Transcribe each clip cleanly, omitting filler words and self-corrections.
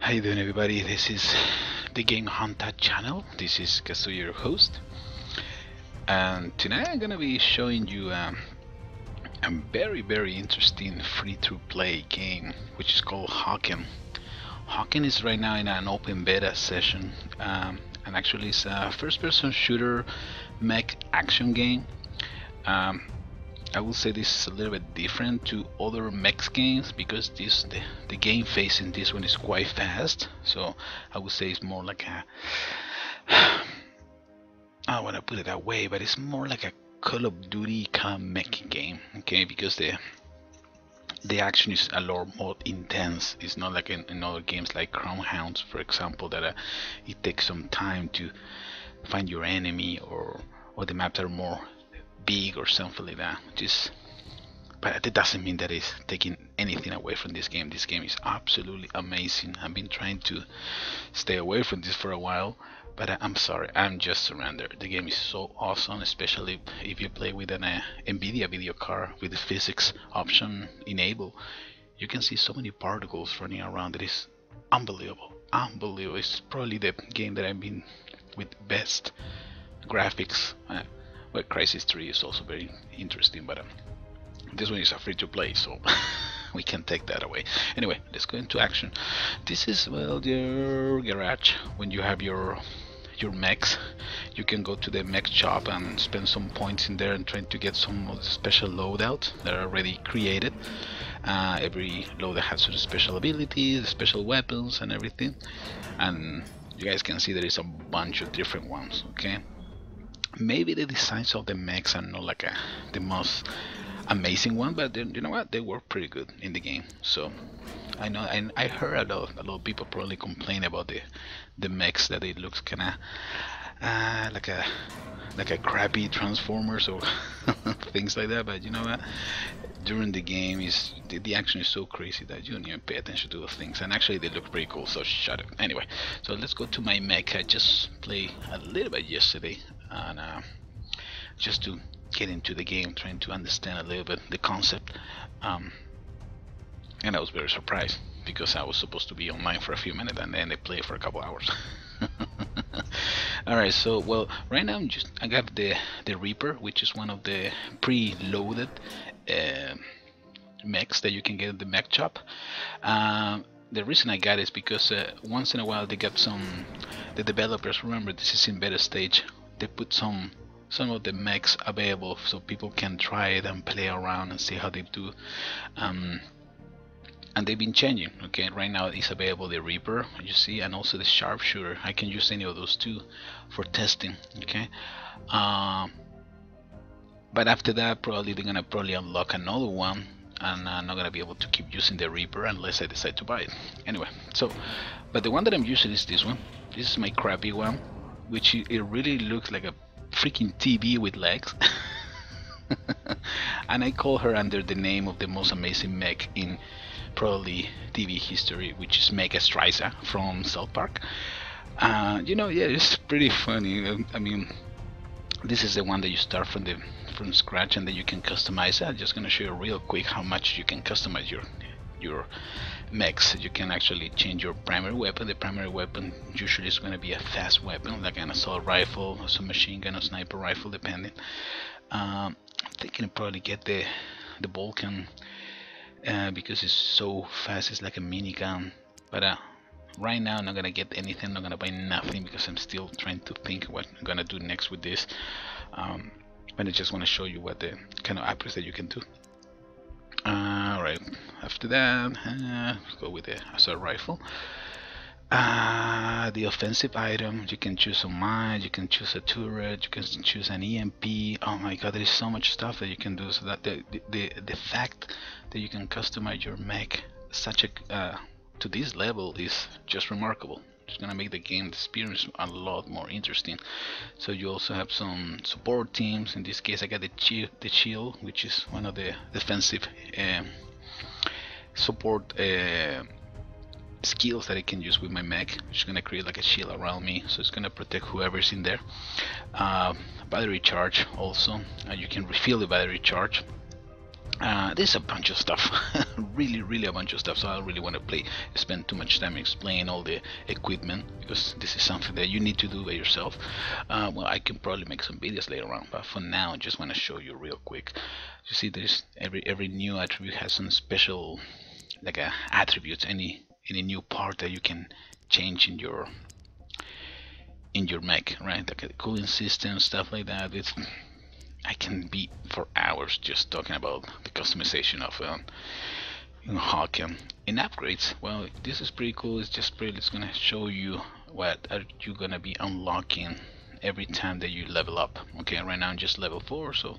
How you doing, everybody? This is the TheGameHuntah channel. This is Kazuya, your host, and tonight I'm gonna be showing you a very interesting free-to-play game, which is called HawKen. HawKen is right now in an open beta session, and actually it's a first-person shooter mech action game. Um, I will say this is a little bit different to other Mechs games because the game phase in this one is quite fast. So I would say it's more like a I don't want to put it that way, but it's more like a Call of Duty kind of mech game, okay? Because the action is a lot more intense. It's not like in other games like Crown Hounds, for example, that it takes some time to find your enemy, or the maps are more big or something like that. Just but it doesn't mean that it's taking anything away from this game. This game is absolutely amazing. I've been trying to stay away from this for a while, but I'm sorry, I'm just surrendered. The game is so awesome, especially if you play with an Nvidia video card with the physics option enabled. You can see so many particles running around. It is unbelievable, unbelievable. It's probably the game that I've been with best graphics. Well, Crisis 3 is also very interesting, but this one is a free to play, so we can take that away. Anyway, let's go into action. This is, well, your garage. When you have your mechs, you can go to the mech shop and spend some points in there and trying to get some of the special loadouts that are already created. Every loadout has some special abilities, special weapons, and everything. And you guys can see there is a bunch of different ones. Okay, maybe the designs of the mechs are not like the most amazing one, but you know what, they work pretty good in the game. So I know, and I heard a lot of people probably complain about the mechs, that it looks kind of like a crappy Transformers or things like that. But you know what, during the game is the action is so crazy that you don't even pay attention to those things, and actually they look pretty cool, so shut up. Anyway, so let's go to my mech. I just played a little bit yesterday, and just to get into the game, trying to understand a little bit the concept, and I was very surprised because I was supposed to be online for a few minutes and then they play for a couple hours. Alright, so well, right now I got the Reaper, which is one of the pre-loaded mechs that you can get at the mech shop. The reason I got it is because once in a while they got the developers, remember this is in beta stage, they put some of the mechs available so people can try it and play around and see how they do. And they've been changing. Okay, right now it's available the Reaper, you see, and also the Sharpshooter. I can use any of those two for testing. Okay, but after that probably they're gonna unlock another one, and I'm not gonna be able to keep using the Reaper unless I decide to buy it. Anyway, so but the one that I'm using is this one. This is my crappy one, which it really looks like a freaking TV with legs. And I call her under the name of the most amazing mech in probably TV history, which is Mega Striza from South Park. You know, yeah, it's pretty funny. I mean, this is the one that you start from scratch, and then you can customize it. I'm just gonna show you real quick how much you can customize your mechs. You can actually change your primary weapon. The primary weapon usually is going to be a fast weapon, like an assault rifle, a machine gun, a sniper rifle, depending. I'm thinking I'll probably get the Vulcan because it's so fast. It's like a minigun. But right now I'm not gonna get anything. I'm not gonna buy nothing because I'm still trying to think what I'm gonna do next with this. But I just want to show you what the kind of upgrades that you can do. Alright, after that, let's go with the assault rifle. The offensive item, you can choose a mine, you can choose a turret, you can choose an EMP. Oh my god, there is so much stuff that you can do. So that the fact that you can customize your mech such a to this level is just remarkable. It's gonna make the game experience a lot more interesting. So you also have some support teams. In this case I got the shield, which is one of the defensive support skills that I can use with my mech. It's gonna create like a shield around me, so it's gonna protect whoever's in there. Battery charge also, you can refill the battery charge. There's a bunch of stuff, really a bunch of stuff. So I don't really want to spend too much time explaining all the equipment, because this is something that you need to do by yourself. Well, I can probably make some videos later on, but for now, I just want to show you real quick. You see, there's every new attribute has some special, like attributes, any new part that you can change in your mech, right? Like a cooling system, stuff like that. I can be for hours just talking about the customization of HawKen. In upgrades, well, this is pretty cool. It's gonna show you what are you gonna be unlocking every time that you level up. Okay, right now I'm just level 4, so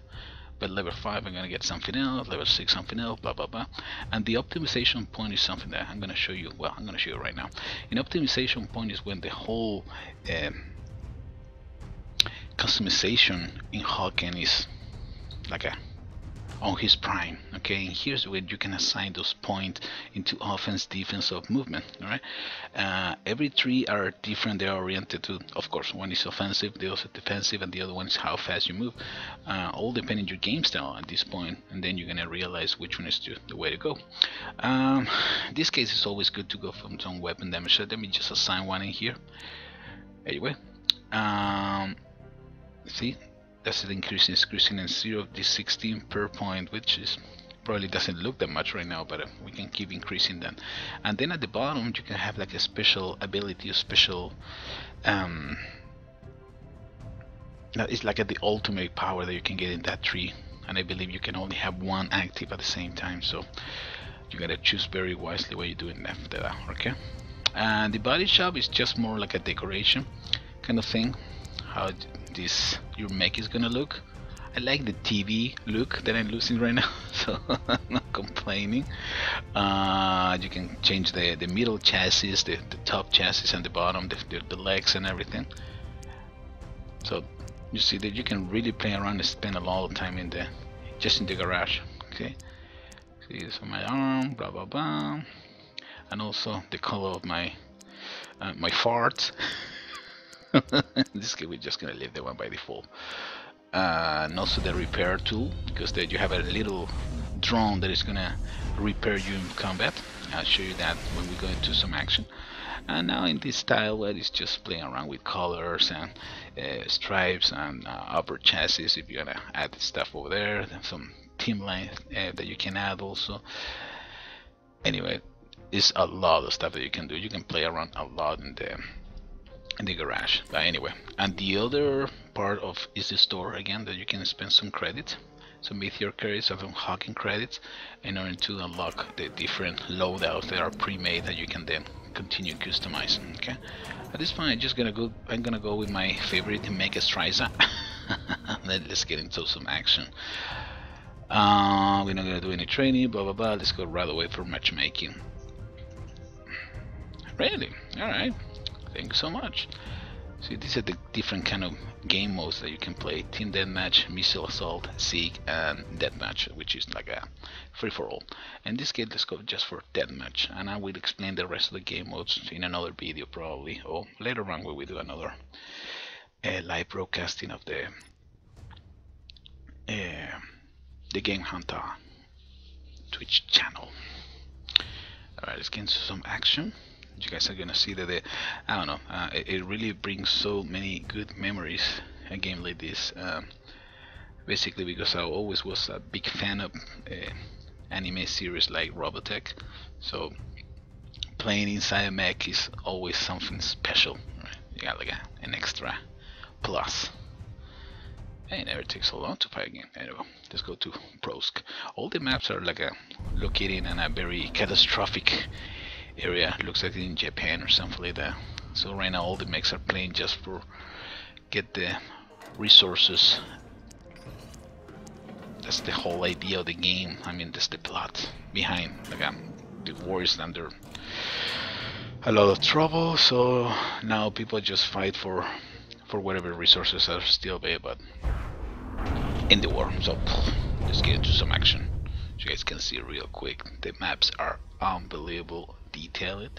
but level 5 I'm gonna get something else, level 6 something else, blah blah blah. And the optimization point is something that I'm gonna show you. Well, I'm gonna show you right now. An optimization point is when the whole customization in HawKen is like on his prime. Okay, and here's where you can assign those points into offense, defense, or movement. All right, every three are different. They are oriented to, of course, one is offensive, the other is defensive, and the other one is how fast you move. All depending on your game style at this point, and then you're gonna realize which one is the way to go. In this case, it's always good to go from some weapon damage. So let me just assign one in here. Anyway, see, that's the increasing in 0 of this 16 per point, which is probably doesn't look that much right now, but we can keep increasing that. And then at the bottom you can have like a special ability, a special it's like the ultimate power that you can get in that tree, and I believe you can only have one active at the same time, so you gotta choose very wisely what you're doing that. Okay, and the body shop is just more like a decoration kind of thing, how your mech is gonna look. I like the TV look that I'm losing right now, so I'm not complaining. You can change the middle chassis, the top chassis, and the bottom, the legs and everything. So you see that you can really play around and spend a lot of time in just in the garage. Okay, see this on my arm, blah blah blah, and also the color of my farts. In this case, we're just gonna leave the one by default. And also the repair tool, because there you have a little drone that is gonna repair you in combat. I'll show you that when we go into some action. And now in this style, where it's just playing around with colors and stripes and upper chassis, if you're gonna add stuff over there, then some team line that you can add also. Anyway, it's a lot of stuff that you can do. You can play around a lot in the garage. But anyway, and the other part of is the store again, that you can spend some credits, some Meteor credits, some HawKen credits, in order to unlock the different loadouts that are pre-made that you can then continue customizing. Okay, at this point I'm gonna go with my favorite Mech Striza. Let's get into some action. We're not gonna do any training, blah blah blah. Let's go right away for matchmaking. Really? Alright, thank you so much. See, these are the different kind of game modes that you can play: Team Deathmatch, Missile Assault, Siege, and Deathmatch, which is like a free-for-all. In this case, let's go just for Deathmatch, and I will explain the rest of the game modes in another video probably, or later on when we do another live broadcasting of the TheGameHuntah Twitch channel. Alright, let's get into some action. You guys are gonna see that I don't know, it really brings so many good memories, a game like this, basically because I always was a big fan of anime series like Robotech, so playing inside a mech is always something special, right? You got like an extra plus. And it never takes so long to play a game. Anyway, let's go to Prosk. All the maps are like located in a very catastrophic area. Looks like in Japan or something like that. So right now all the mechs are playing just for get the resources. That's the whole idea of the game. I mean, that's the plot behind. Like the war is under a lot of trouble, so now people just fight for whatever resources are still available in the war. So let's get into some action. So you guys can see real quick, the maps are unbelievable detailed.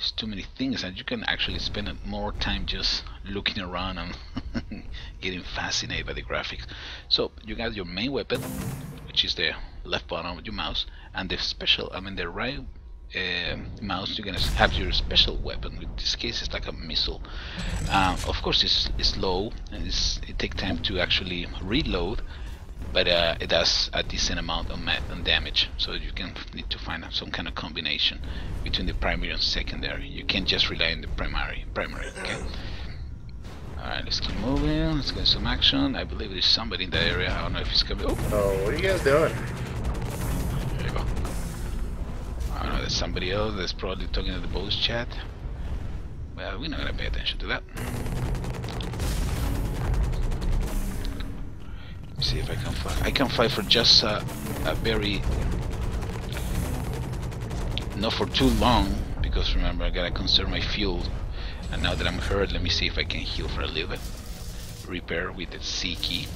It's too many things, and you can actually spend more time just looking around and getting fascinated by the graphics. So you got your main weapon, which is the left button of your mouse, and the special, I mean the right mouse, you're gonna have your special weapon. In this case, it's like a missile. Of course, it's slow and it takes time to actually reload, but it does a decent amount of damage. So you can need to find some kind of combination between the primary and secondary. You can't just rely on the primary. Okay. Alright, let's keep moving. Let's get some action. I believe there's somebody in that area. I don't know if he's coming. Oh, what are you guys doing? There you go. I don't know, there's somebody else that's probably talking to the voice chat. Well, we're not gonna pay attention to that. Let's see if I can fly. I can fly for just a very... not for too long, because remember, I gotta conserve my fuel. And now that I'm hurt, let me see if I can heal for a little bit. Repair with the C key.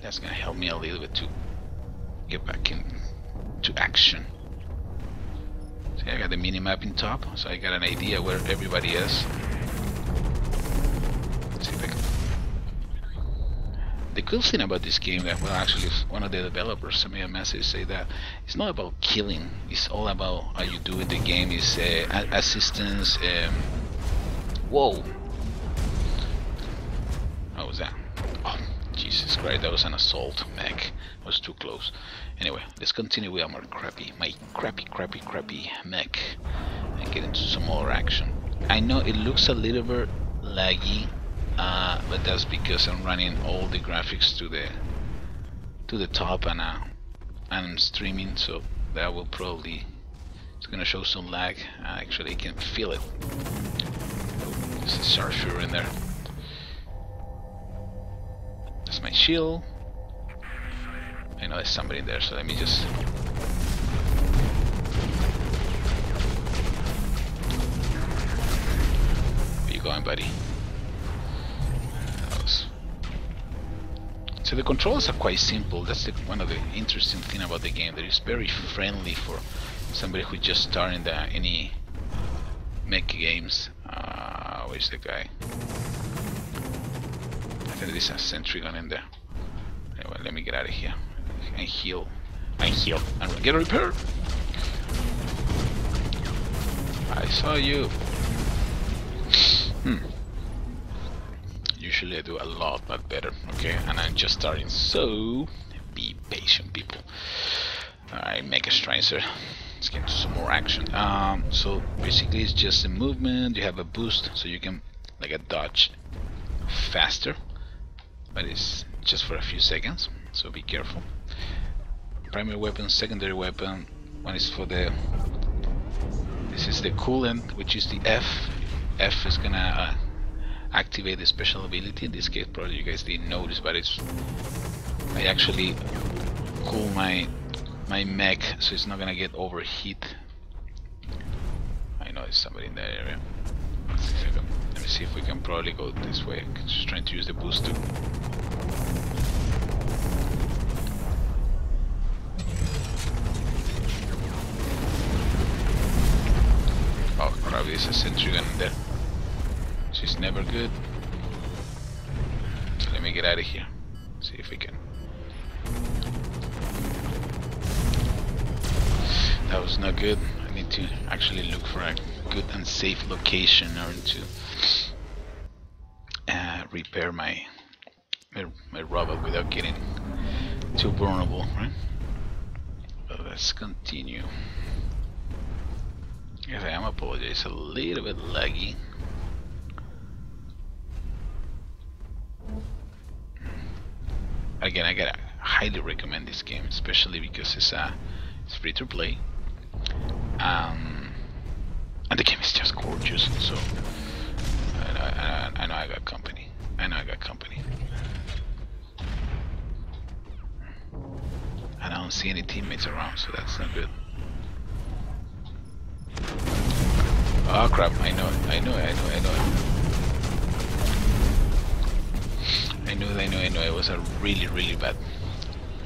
That's gonna help me a little bit to get back into action. See, I got the minimap in top, so I got an idea where everybody is. Let's see if I can... The cool thing about this game, that, well, actually, one of the developers sent me a message say that it's not about killing. It's all about how you do in the game. Is assistance. Whoa! What was that? Oh, Jesus Christ! That was an assault mech. It was too close. Anyway, let's continue with my crappy mech and get into some more action. I know it looks a little bit laggy. But that's because I'm running all the graphics to the top, and I'm streaming, so that will probably, it's gonna show some lag. Actually, I can feel it. There's a sharpshooter in there. That's my shield. I know there's somebody in there, so let me just... Where you going, buddy? So the controls are quite simple. That's one of the interesting thing about the game. That it's very friendly for somebody who just starting any mech games. Where's the guy? I think there's a sentry gun in there. Anyway, let me get out of here and heal. And get a repair. I saw you. Usually I do a lot better, okay, and I'm just starting, so be patient, people. Alright, Mech Stricer. Let's get into some more action. So basically it's just a movement. You have a boost, so you can like a dodge faster, but it's just for a few seconds, so be careful. Primary weapon, secondary weapon. One is for the... This is the coolant, which is the F. F is gonna activate the special ability. In this case, probably you guys didn't notice, but it's... I actually cool my mech, so it's not gonna get overheat. I know there's somebody in that area. Let me see if we can probably go this way. I'm just trying to use the boost too. Oh crap, there's a sentry gun in there. She's never good. So let me get out of here. See if we can. That was not good. I need to actually look for a good and safe location in order to repair my robot without getting too vulnerable, right? But let's continue. Yes, I am apologize, a little bit laggy. Again, I gotta highly recommend this game, especially because it's free to play, and the game is just gorgeous. So I know I got company. I don't see any teammates around, so that's not good. Oh crap! I know it. I know it was a really bad,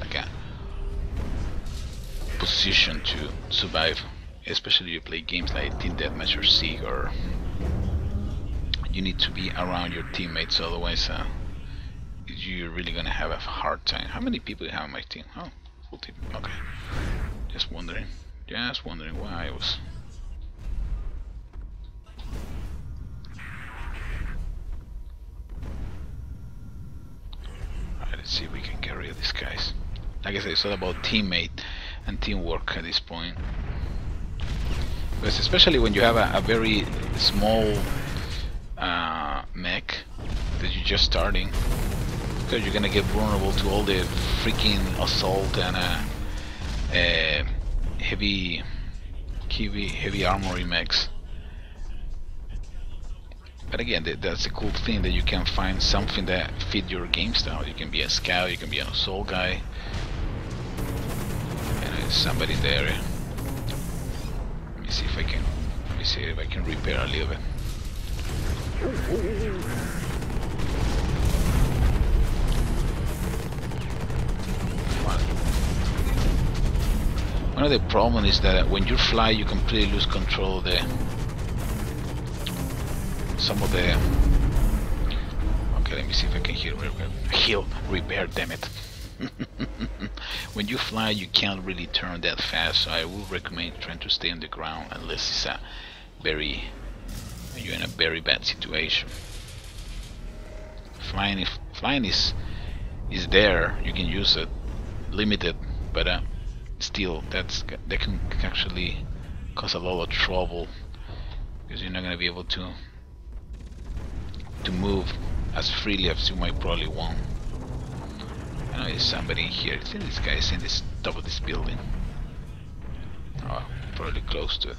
like a position to survive. especially if you play games like Team Deathmatch or Sieg, or you need to be around your teammates, otherwise you're really gonna have a hard time. How many people you have on my team? Oh, full team. Okay. Just wondering why I was. Alright, let's see if we can get rid of these guys. Like I said, it's all about teammate and teamwork at this point. Because especially when you have a very small mech that you're just starting, because you're gonna get vulnerable to all the freaking assault and heavy armory mechs. But again, that's a cool thing, that you can find something that fit your game style. You can be a scout, you can be an assault guy. And there's somebody in the area. Let me see if I can repair a little bit. One of the problems is that when you fly, you completely lose control of some of the. Okay, let me see if I can repair. Damn it! When you fly, you can't really turn that fast, so I would recommend trying to stay on the ground unless it's you're in a very bad situation. Flying is there, you can use it, limited, but still that can actually cause a lot of trouble, because you're not going to be able to move as freely as you might probably want. I know there's somebody in here. I think this guy is in this top of this building. Oh, probably close to it.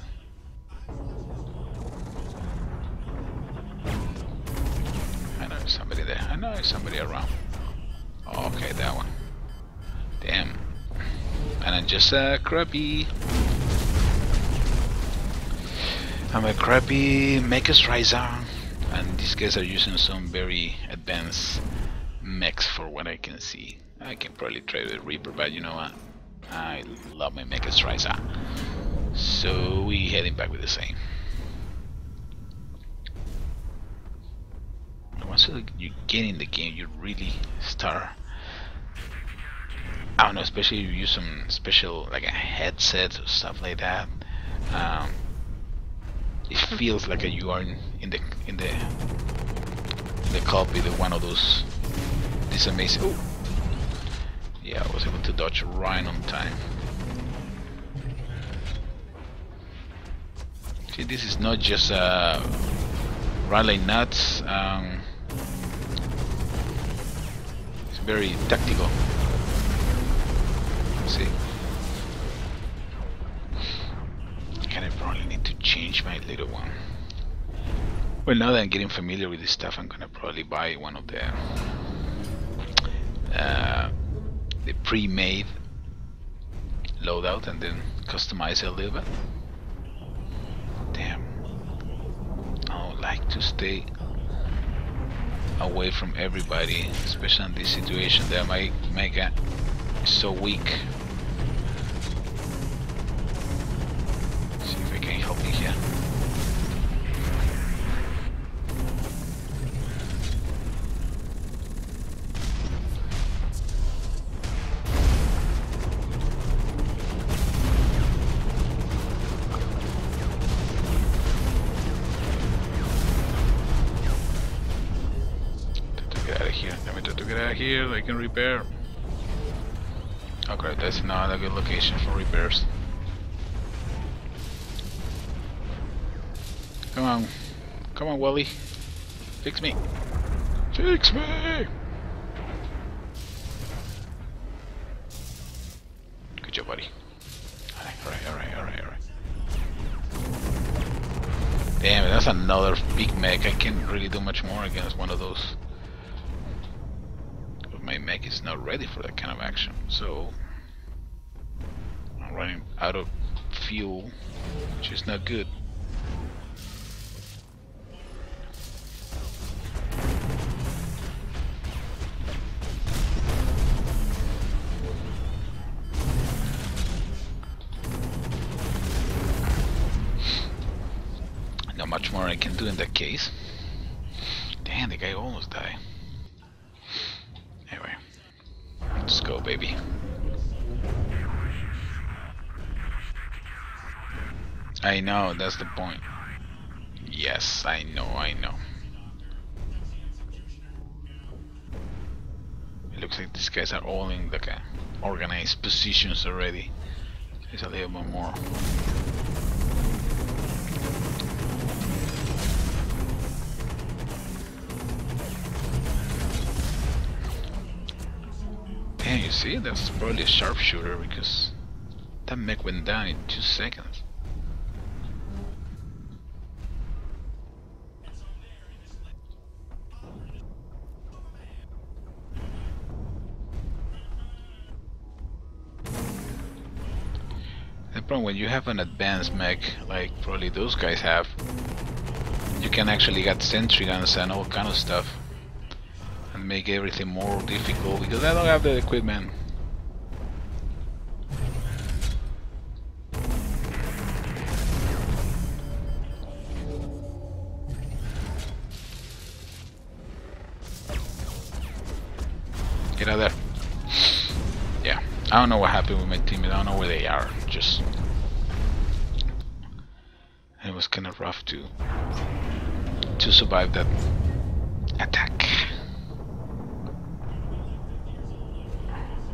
I know there's somebody there. I know there's somebody around. Oh, okay, that one. Damn. And I'm just a crappy. I'm a crappy Mechs riser. And these guys are using some very advanced mechs for what I can see. I can probably trade with Reaper, but you know what? I love my Mechs riser. So we heading back with the same. Once you get in the game, you really start. I don't know, especially if you use some special, like a headset or stuff like that. It feels like you are in the cockpit of one of those. This amazing. Oh, yeah, I was able to dodge right on time. See, this is not just run like nuts. It's very tactical. See, I probably need to change my little one. Well, now that I'm getting familiar with this stuff, I'm gonna probably buy one of the pre-made loadout and then customize it a little bit. Damn, I would like to stay away from everybody, especially in this situation that my Mega is so weak. See if I can help me here. Here, I can repair. Okay, that's not a good location for repairs. Come on, Wally, fix me, fix me. Good job, buddy. All right. Damn it, that's another big mech. I can't really do much more against one of those. My mech is not ready for that kind of action, so I'm running out of fuel, which is not good. more I can do in that case. Damn, the guy almost died. Anyway, let's go, baby. I know, that's the point. Yes, I know. It looks like these guys are all in like organized positions already. There's a little bit more. Damn, you see? That's probably a sharpshooter because that mech went down in 2 seconds. The problem when you have an advanced mech like probably those guys have, you can actually get sentry guns and all kind of stuff and make everything more difficult because I don't have the equipment. Get out there. Yeah, I don't know what happened with my team. I don't know where they are. Just it was kind of rough to survive that attack.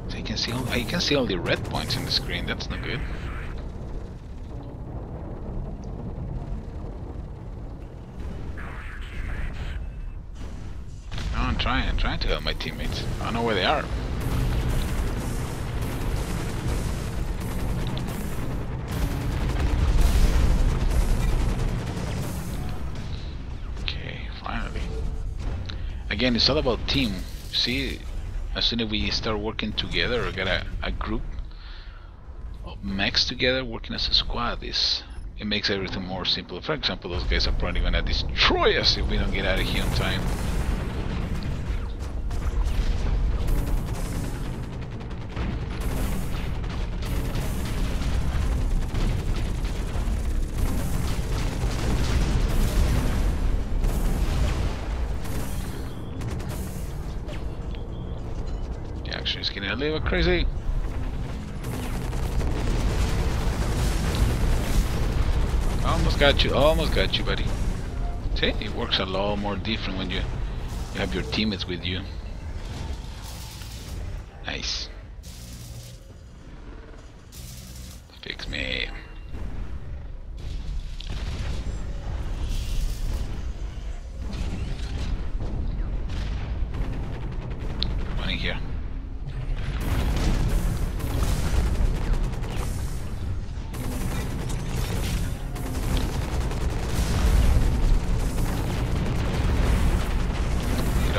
So you can see I can see all the red points in the screen. That's not good. No, I'm trying to help my teammates. I don't know where they are. Again, it's all about team. See, as soon as we start working together or get a group of mechs together working as a squad, it makes everything more simple. For example, those guys are probably gonna destroy us if we don't get out of here on time. It's getting a little crazy. Almost got you, buddy. See, it works a lot more different when you have your teammates with you. Nice. Fix me. Come on in here.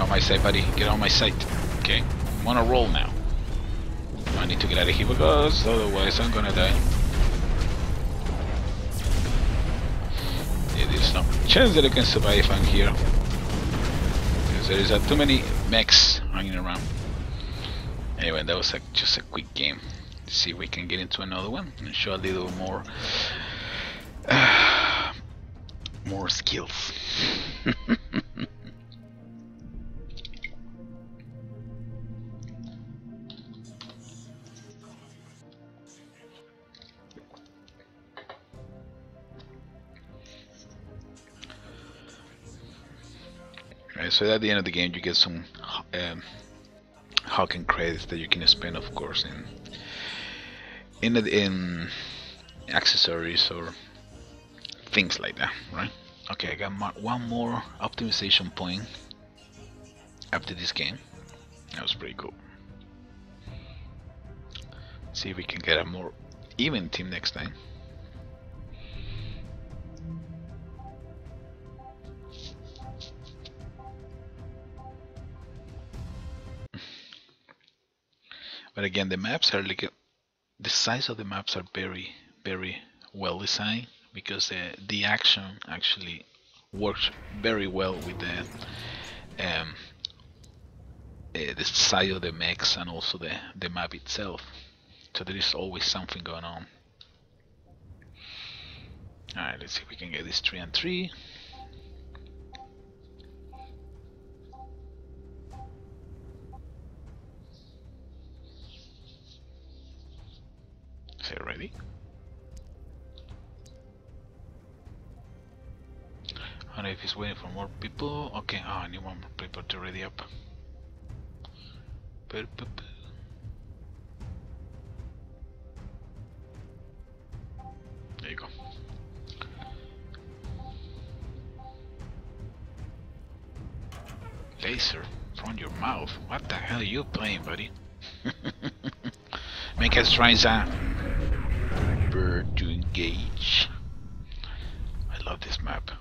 My sight, buddy. Get on my sight. Okay, I'm on a roll now. I need to get out of here because otherwise I'm gonna die. Yeah, there's no chance that I can survive if I'm here because there is too many mechs hanging around. Anyway, that was just a quick game. Let's see if we can get into another one and show a little more more skills. So at the end of the game you get some HawKen credits that you can spend, of course, in accessories or things like that, right? Okay, I got one more optimization point after this game. That was pretty cool. See if we can get a more even team next time. But again, the maps are like the size of the maps are very, very well designed because the action actually works very well with the size of the mechs and also the map itself. So there is always something going on. Alright, let's see if we can get this 3 and 3. ready? I don't know if he's waiting for more people. Okay, I need one more people to ready up. There you go. Laser from your mouth. What the hell are you playing, buddy? Mechs tries a bird to engage. I love this map.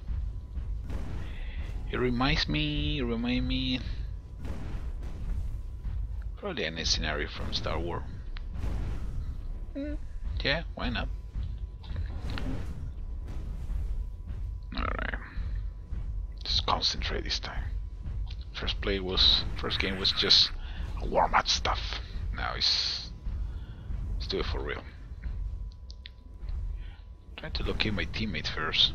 It reminds me, probably any scenario from Star Wars. Yeah, why not? Alright. Just concentrate this time. First game was just warm-up stuff. Now let's do it for real. Trying to locate my teammate first.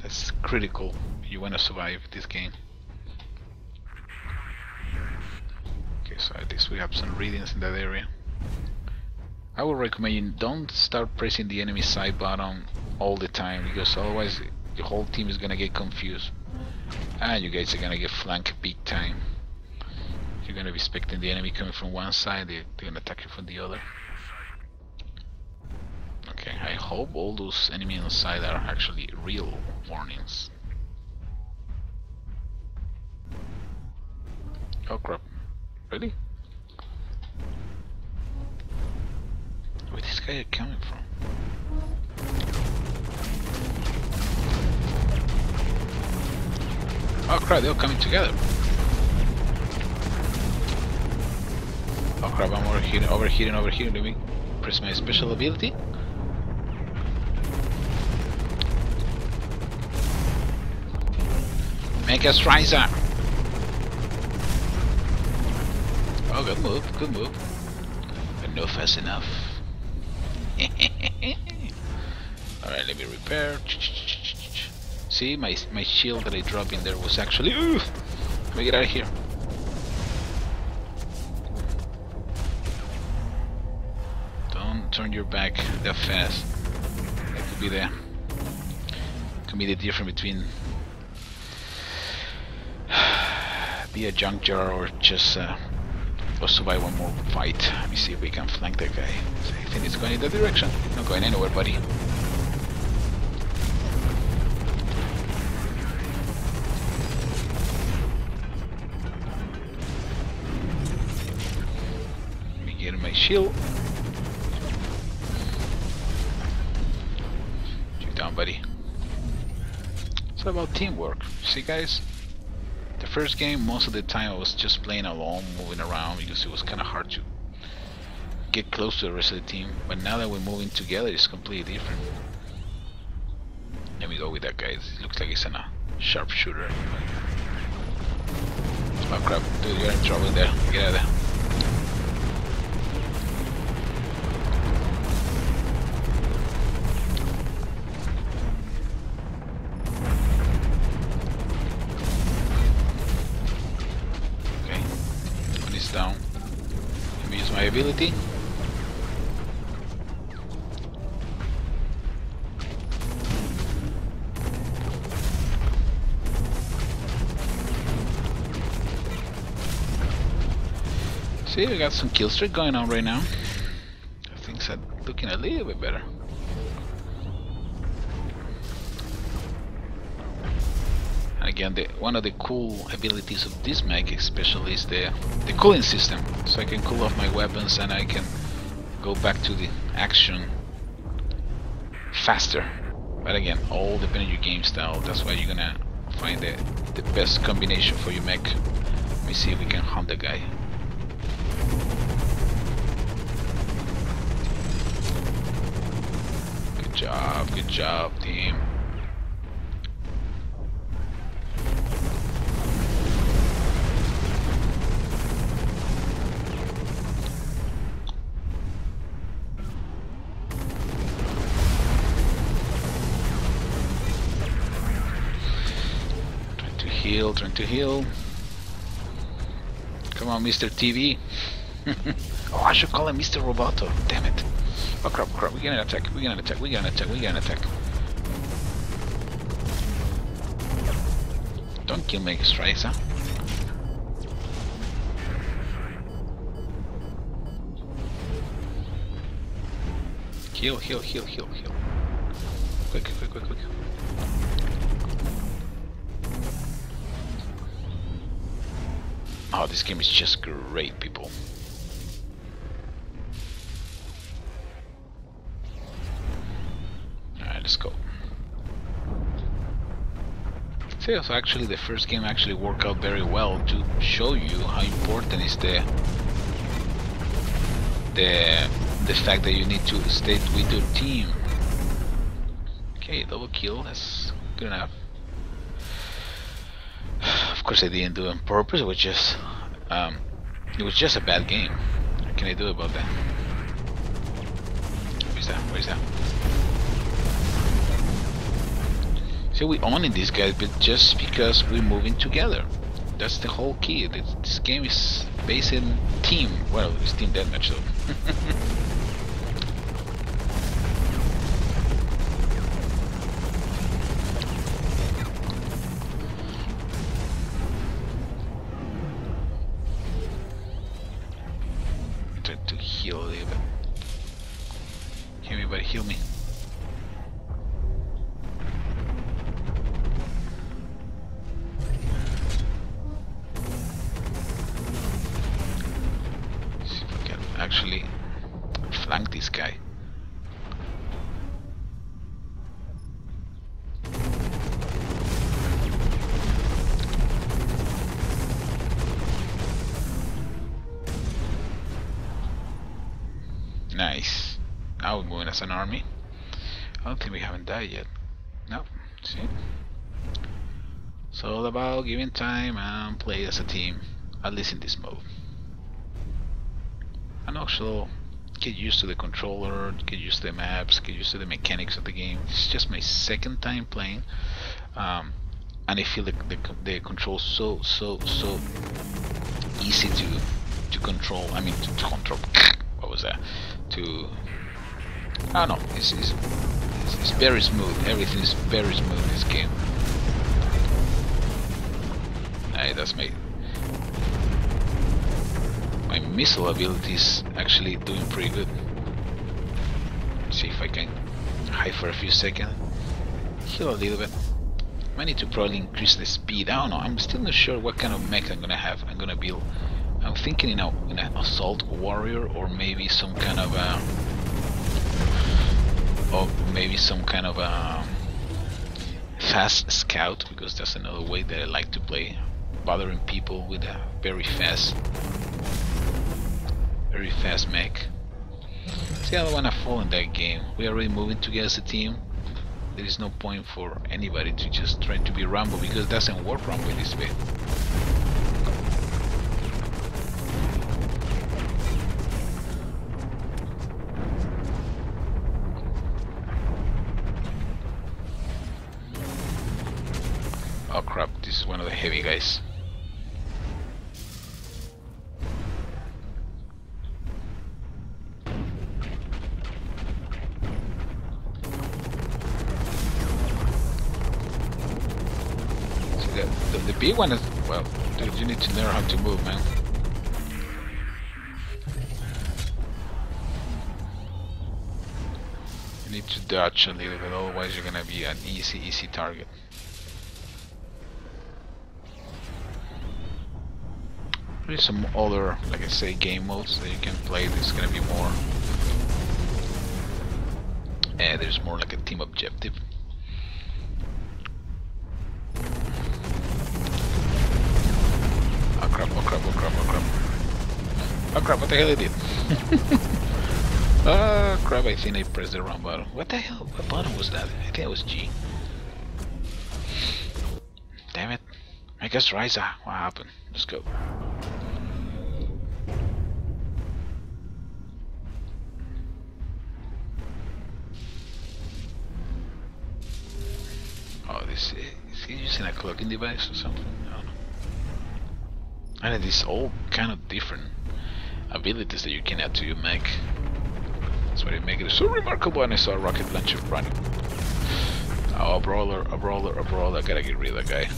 That's critical if you want to survive this game. Okay, so at least we have some readings in that area. I would recommend you don't start pressing the enemy side button all the time, because otherwise the whole team is gonna get confused and you guys are gonna get flanked big time. You're gonna be expecting the enemy coming from one side, they're gonna attack you from the other. Okay, I hope all those enemies on the side are actually real warnings. Oh crap, really? Where this guy coming from? Oh crap, they're all coming together. Oh crap, I'm overheating. Let me press my special ability. Mechs Riser. Oh, good move. But no fast enough. Alright, let me repair. See, my shield that I dropped in there was actually... Ooh! Let me get out of here. Don't turn your back that fast. That could be the difference between be a junk jar or just or survive one more fight. Let me see if we can flank that guy. So I think it's going in that direction. Not going anywhere, buddy. Let me get my shield. You down, buddy. It's about teamwork. See, guys? The first game, most of the time I was just playing alone, moving around, because it was kind of hard to get close to the rest of the team. But now that we're moving together, it's completely different. Let me go with that guy. It looks like he's a sharpshooter. Oh crap, dude, you're in trouble there. Get out of there. Down. Let me use my ability. See, we got some kill streak going on right now. Things are looking a little bit better. Again, one of the cool abilities of this mech especially is the cooling system, so I can cool off my weapons and I can go back to the action faster. But again, all depending on your game style. That's why you're gonna find the best combination for your mech. Let me see if we can hunt the guy. Good job, team. Trying to heal. Come on, Mr. TV. Oh, I should call him Mr. Roboto. Damn it. Oh crap, crap, we get an attack, we get an attack, we get an attack, we get an attack. Don't kill Mechs, huh? Heal, heal, heal, heal, heal. Quick, quick, quick, quick. Oh, this game is just great, people. Alright, let's go. So actually the first game actually worked out very well to show you how important is the fact that you need to stay with your team. Okay, double kill, that's good enough. Of course I didn't do it on purpose, it was just a bad game. What can I do about that? Where's that? Where's that? So we owning these guys, but just because we're moving together. That's the whole key. This game is based in team. Well, it's team deathmatch though. Try to heal a little bit. Heal me, buddy, heal me. Actually flank this guy. Nice. Now we're moving as an army. I don't think we haven't died yet. No. See? It's all about giving time and play as a team, at least in this mode. And also get used to the controller, get used to the maps, get used to the mechanics of the game. It's just my second time playing, and I feel the controls so easy to control. I mean to control. What was that? I don't know. It's very smooth. Everything is very smooth in this game. Alright, that's my missile ability is actually doing pretty good. Let's see if I can hide for a few seconds. Heal a little bit. I need to probably increase the speed. I don't know. I'm still not sure what kind of mech I'm gonna have. I'm gonna build. I'm thinking in an assault warrior, or maybe some kind of a, fast scout, because that's another way that I like to play, bothering people with a very fast mech. See, I don't wanna fall in that game. We are already moving together as a team. There is no point for anybody to just try to be Rambo, because it doesn't work Rambo in this way. Oh crap, this is one of the heavy guys. The big one is, well, dude, you need to learn how to move, man. You need to dodge a little bit, otherwise you're gonna be an easy target. There's some other, like I say, game modes that you can play. There's gonna be more. There's more like a team objective. Oh crap, oh crap, oh crap, oh crap. Oh crap, what the hell I did? Oh crap, I think I pressed the wrong button. What the hell? What button was that? I think it was G. Damn it. I guess Ryza. What happened? Let's go. Oh, is he using a cloaking device or something? I don't know. And it is all kind of different abilities that you can add to your mech. That's what it makes it so remarkable. And I saw a rocket launcher running. Oh, a brawler, a brawler, a brawler. I gotta get rid of that guy.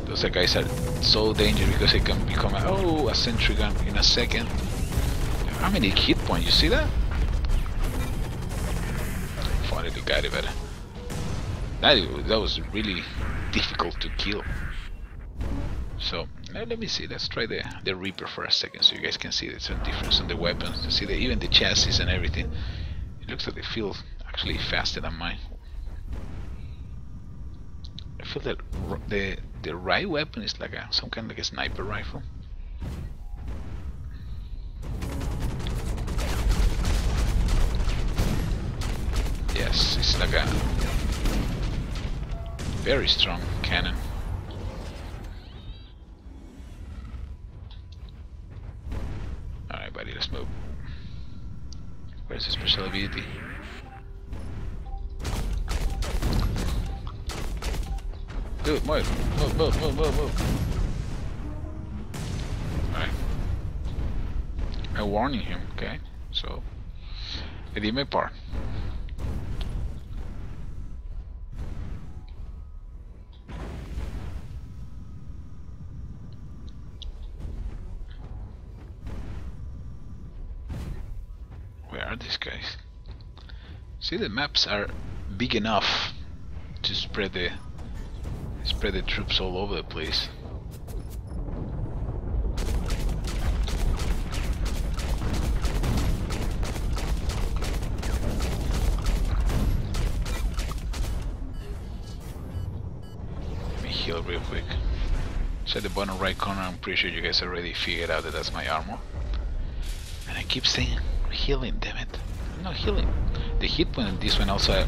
Those guys are so dangerous because they can become a sentry gun in a second. How many hit points? You see that? Finally got it, but that was really difficult to kill. So let me see. Let's try the Reaper for a second, so you guys can see the difference on the weapons. You see that even the chassis and everything. It looks like they feel actually faster than mine. I feel that the right weapon is like some kind of like a sniper rifle. Yes, it's like a very strong cannon. Alright buddy, let's move. Where's the special ability? Dude, move. Alright. I'm warning him, okay? So, I did my part. Where are these guys? See, the maps are big enough to spread the troops all over the place. Let me heal real quick. So at the bottom right corner, I'm pretty sure you guys already figured out that that's my armor. And I keep saying healing, damn it. I'm not healing. The hit point on this one also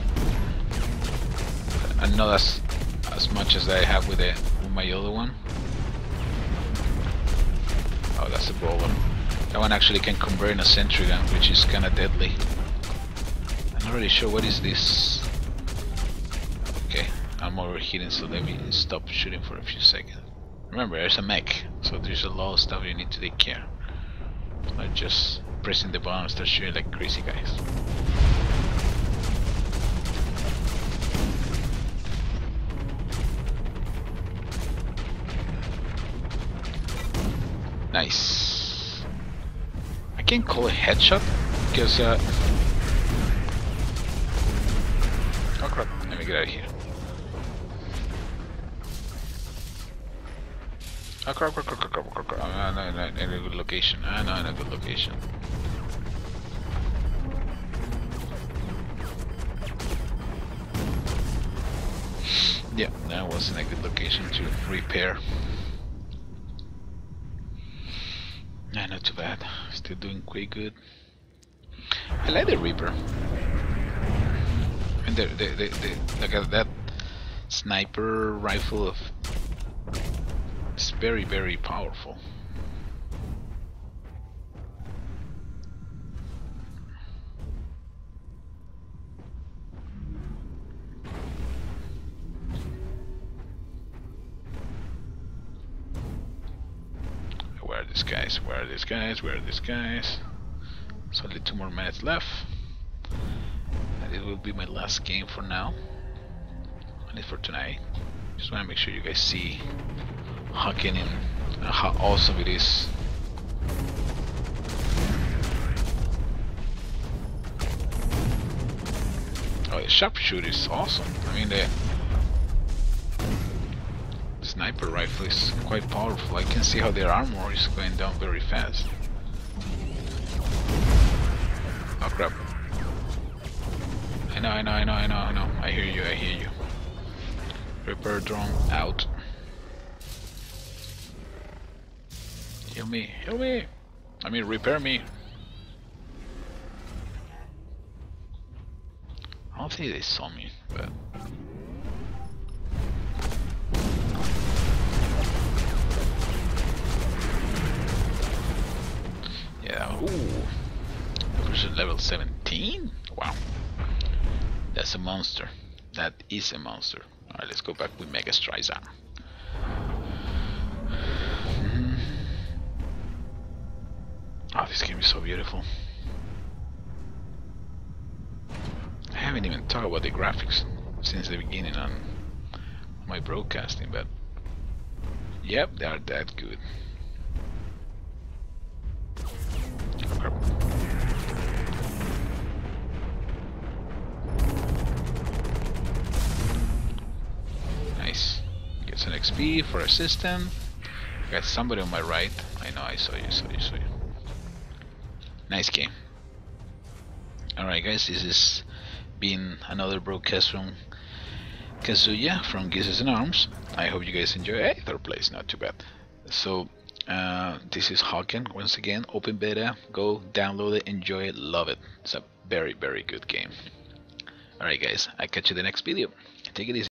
I'm not as much as I have with my other one. Oh, that's a brawler. That one actually can convert in a sentry gun, which is kinda deadly. I'm not really sure what is this. Okay, I'm overheating, so let me stop shooting for a few seconds. Remember, there's a mech, so there's a lot of stuff you need to take care. Not just pressing the button and start shooting like crazy guys. Nice. I can't call it headshot because oh crap, let me get out of here. Oh crap. I'm not in a good location. I'm not in a good location. Yeah, that wasn't a good location to repair. Nah, not too bad. Still doing quite good. I like the Reaper. And like that sniper rifle of it's very, very powerful. Where are these guys? Where are these guys? Where are these guys? There's only 2 more minutes left. And it will be my last game for now. And for tonight. Just want to make sure you guys see HawKen and how awesome it is. Oh, the sharpshooter is awesome. I mean, the sniper rifle is quite powerful. I can see how their armor is going down very fast. Oh crap. I know. I hear you. Repair drone out. Heal me. I mean, repair me. I don't think they saw me, but yeah. Ooh, version level 17. Wow, that's a monster. That is a monster. All right, let's go back with Mega Striza. Oh, this game is so beautiful. haven't even talked about the graphics since the beginning on my broadcasting, but yep, they are that good. Nice. Get some XP for assistant. Got somebody on my right. I know, I saw you, saw you. Nice game. Alright guys, this has been another broadcast from Kazuya from Gizes and Arms. I hope you guys enjoy. Hey, third place, not too bad. So, this is HawKen once again, open beta. Go download it, enjoy it, love it. It's a very, very good game. Alright guys, I'll catch you in the next video. Take it easy.